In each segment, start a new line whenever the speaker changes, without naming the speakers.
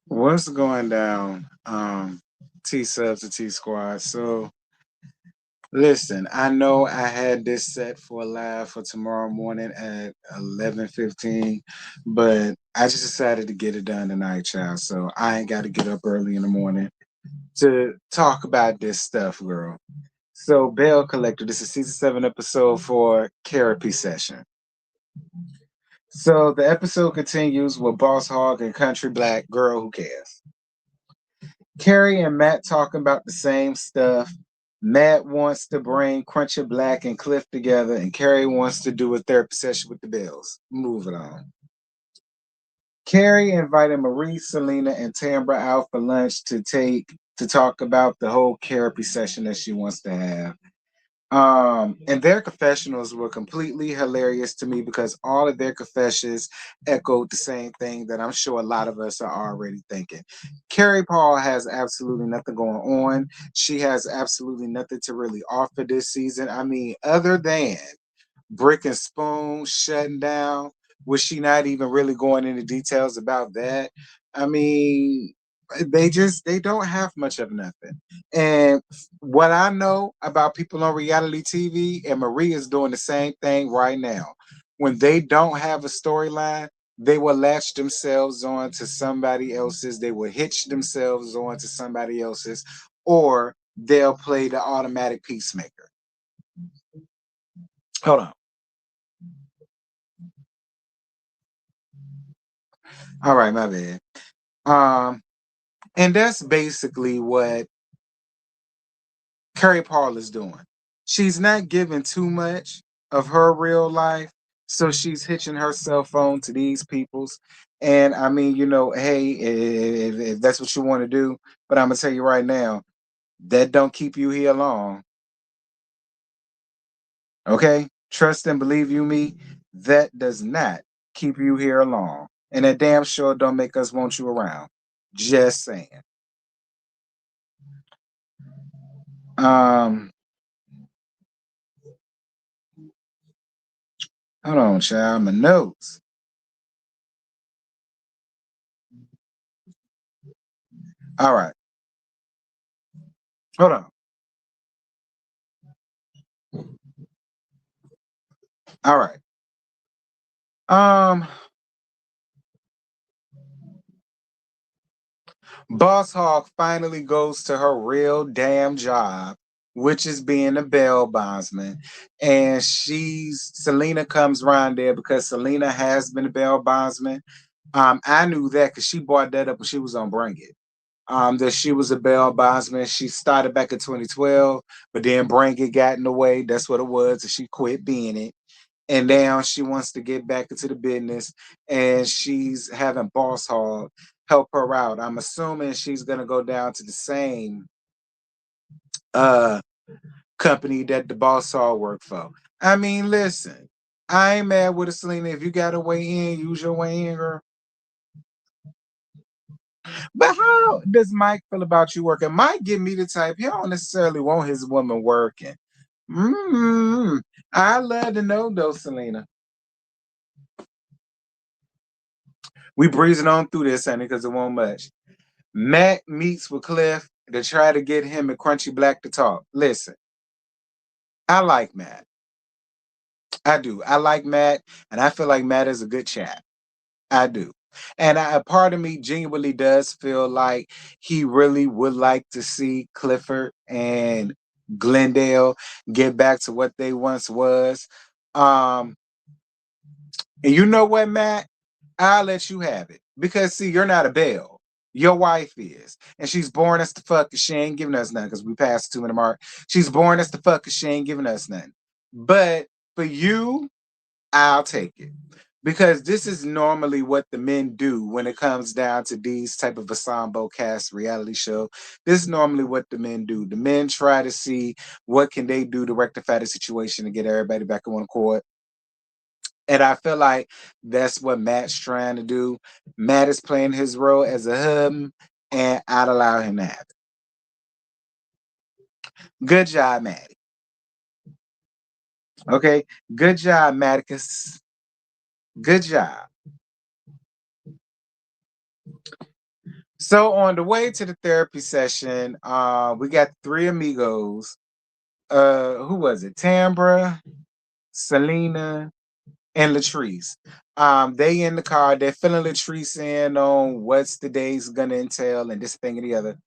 What's going down? T subs to T squad. So listen, I know I had this set for a live for tomorrow morning at 11:15, but I just decided to get it done tonight, child. So I ain't got to get up early in the morning to talk about this stuff, girl. So Belle Collector, this is season 7 episode for Kerrapy session. So the episode continues with Boss Hog and Country Black Girl Who Cares. Carrie and Matt talking about the same stuff. Matt wants to bring Crunchy Black and Cliff together, and Carrie wants to do a therapy session with the Bells. Moving on. Carrie invited Marie, Selena, and Tambra out for lunch to talk about the whole therapy session that she wants to have. And their confessionals were completely hilarious to me because all of their confessions echoed the same thing that I'm sure a lot of us are already thinking. Carrie Paul has absolutely nothing going on. She has absolutely nothing to really offer this season. I mean, other than Brick and Spoon shutting down, was she not even really going into details about that? I mean, they don't have much of nothing. And what I know about people on reality TV, and Marie is doing the same thing right now. When they don't have a storyline, they will latch themselves on to somebody else's, they will hitch themselves on to somebody else's, or they'll play the automatic peacemaker. Hold on. All right, my bad. Um, and that's basically what Carrie Paul is doing. She's not giving too much of her real life, so she's hitching her cell phone to these people's. And I mean, hey, if that's what you want to do, but I'm gonna tell you right now, that don't keep you here long. Okay, trust and believe you me, that does not keep you here long, and that damn sure don't make us want you around. Just saying. Um, Hold on, child. My notes. All right. Hold on. All right. Um, Boss Hog finally goes to her real damn job, which is being a bail bondsman. And Selena comes around there because Selena has been a bail bondsman. I knew that because she brought that up when she was on Bring It. That she was a bail bondsman. She started back in 2012, but then Bring It got in the way. That's what it was, and she quit being it. And now she wants to get back into the business, and she's having Boss Hog help her out. I'm assuming she's gonna go down to the same uh company that the Boss Hog worked for. I mean, listen, I ain't mad with it, Selena. If you gotta weigh in, use your weigh in, girl. But how does Mike feel about you working? Mike give me the type he don't necessarily want his woman working. Mm, I love to know though, Selena. We breezing on through this, honey, because it won't much. Matt meets with Cliff to try to get him and Crunchy Black to talk. Listen, I like Matt. I do. I like Matt, and I feel like Matt is a good chat. I do. And a part of me genuinely does feel like he really would like to see Clifford and Glendale get back to what they once was. Um, and you know what, Matt? I'll let you have it. Because see, you're not a Belle. Your wife is. And she's born us the fuck because she ain't giving us nothing because we passed the 2 minute mark. She's born us the fuck because she ain't giving us nothing. But for you, I'll take it. Because this is normally what the men do when it comes down to these type of ensemble cast reality show. This is normally what the men do. The men try to see what can they do to rectify the situation and get everybody back on one accord. And I feel like that's what Matt's trying to do. Matt is playing his role as a hub, and I'd allow him to have it. Good job, Maddie. Okay, good job, Matticus. Good job. So on the way to the therapy session, we got three amigos. Who was it? Tambra, Selena, and Latrice. They in the car, they're filling Latrice in on what's the day's gonna entail and this thing and the other.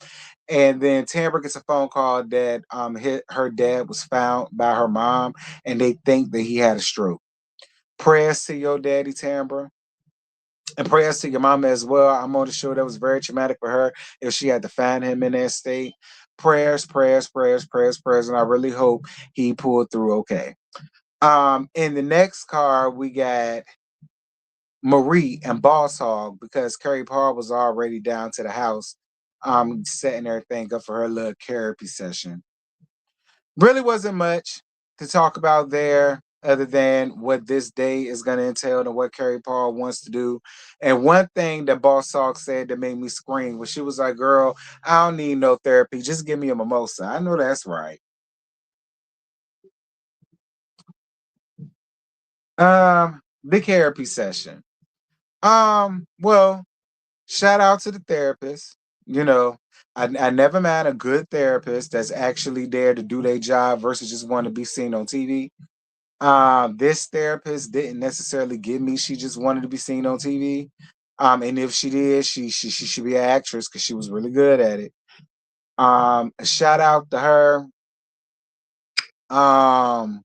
And then Tambra gets a phone call that her dad was found by her mom and they think that he had a stroke. Prayers to your daddy, Tambra. And prayers to your mama as well. I'm on the show that was very traumatic for her if she had to find him in that state. Prayers, prayers, prayers, prayers, prayers. And I really hope he pulled through okay. In the next car, we got Marie and Boss Hog because Carrie Paul was already down to the house, setting everything up for her little Kerrapy session. Really wasn't much to talk about there other than what this day is going to entail and what Carrie Paul wants to do. And one thing that Boss Hog said that made me scream was she was like, "Girl, I don't need no therapy. Just give me a mimosa." I know that's right. The Kerrapy session. Well, shout out to the therapist. You know, I never mind a good therapist that's actually there to do their job versus just want to be seen on TV. This therapist didn't necessarily get me. She just wanted to be seen on TV. And if she did, she should be an actress because she was really good at it. Shout out to her. Um,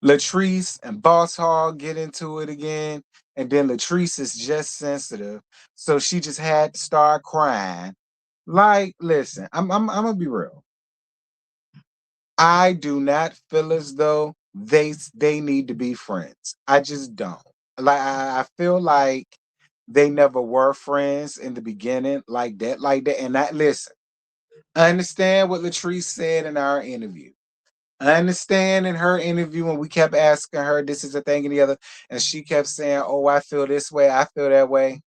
Latrice and Boss Hog get into it again, and then Latrice is just sensitive, so she just had to start crying. Like, listen, I'm gonna be real. I do not feel as though they need to be friends. I just don't. Like, I feel like they never were friends in the beginning, like that. And that, listen, I understand what Latrice said in our interview. I understand in her interview when we kept asking her, this is a thing and the other, and she kept saying, "Oh, I feel this way, I feel that way."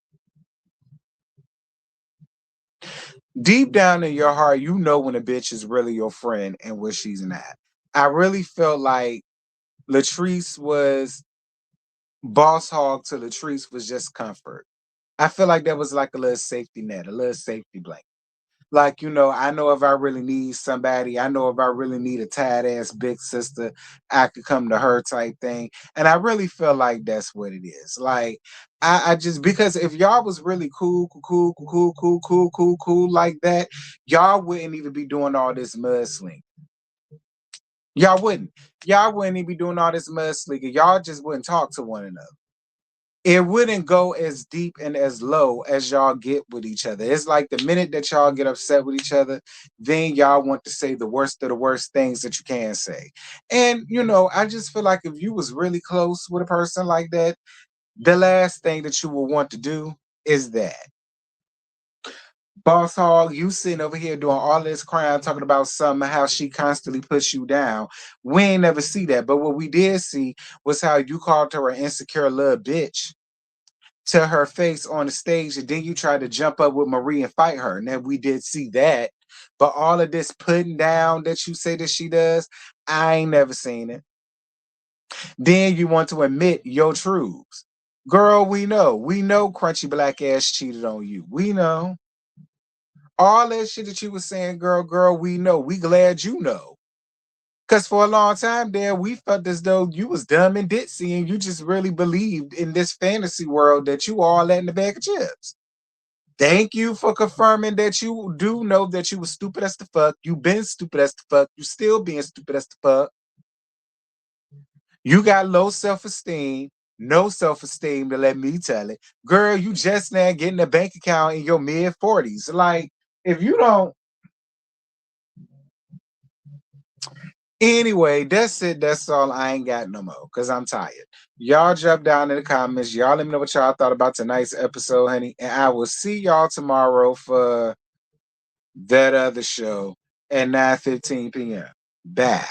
Deep down in your heart, you know when a bitch is really your friend and when she's not. I really felt like Latrice was Boss Hog to Latrice was just comfort. I feel like that was like a little safety net, a little safety blanket. Like, I know if I really need somebody, I know if I really need a tight ass big sister, I could come to her type thing. And I really feel like that's what it is. Like, I just because if y'all was really cool like that, y'all wouldn't even be doing all this mudslinging. Y'all wouldn't. Y'all wouldn't even be doing all this mudslinging. Y'all just wouldn't talk to one another. It wouldn't go as deep and as low as y'all get with each other. It's like the minute that y'all get upset with each other, then y'all want to say the worst of the worst things that you can say. And I just feel like if you was really close with a person like that, the last thing that you will want to do is that. Boss Hog, you sitting over here doing all this crime, talking about something, how she constantly puts you down. We ain't never see that. But what we did see was how you called her an insecure little bitch to her face on the stage, and then you tried to jump up with Marie and fight her. Now we did see that, but all of this putting down that you say that she does, I ain't never seen it. Then you want to admit your truths. Girl, we know crunchy black ass cheated on you. We know all that shit that you was saying, girl, we know. We glad you know. Cause for a long time there, we felt as though you was dumb and ditzy, and you just really believed in this fantasy world that you all that in the bag of chips. Thank you for confirming that you do know that you was stupid as the fuck. You been stupid as the fuck. You still being stupid as the fuck. You got low self-esteem, no self-esteem to let me tell it. Girl, you just now getting a bank account in your mid-40s. Like, if you don't. Anyway, that's it. That's all. I ain't got no more because I'm tired. Y'all drop down in the comments. Y'all let me know what y'all thought about tonight's episode, honey. And I will see y'all tomorrow for that other show at 9:15 p.m. Bye.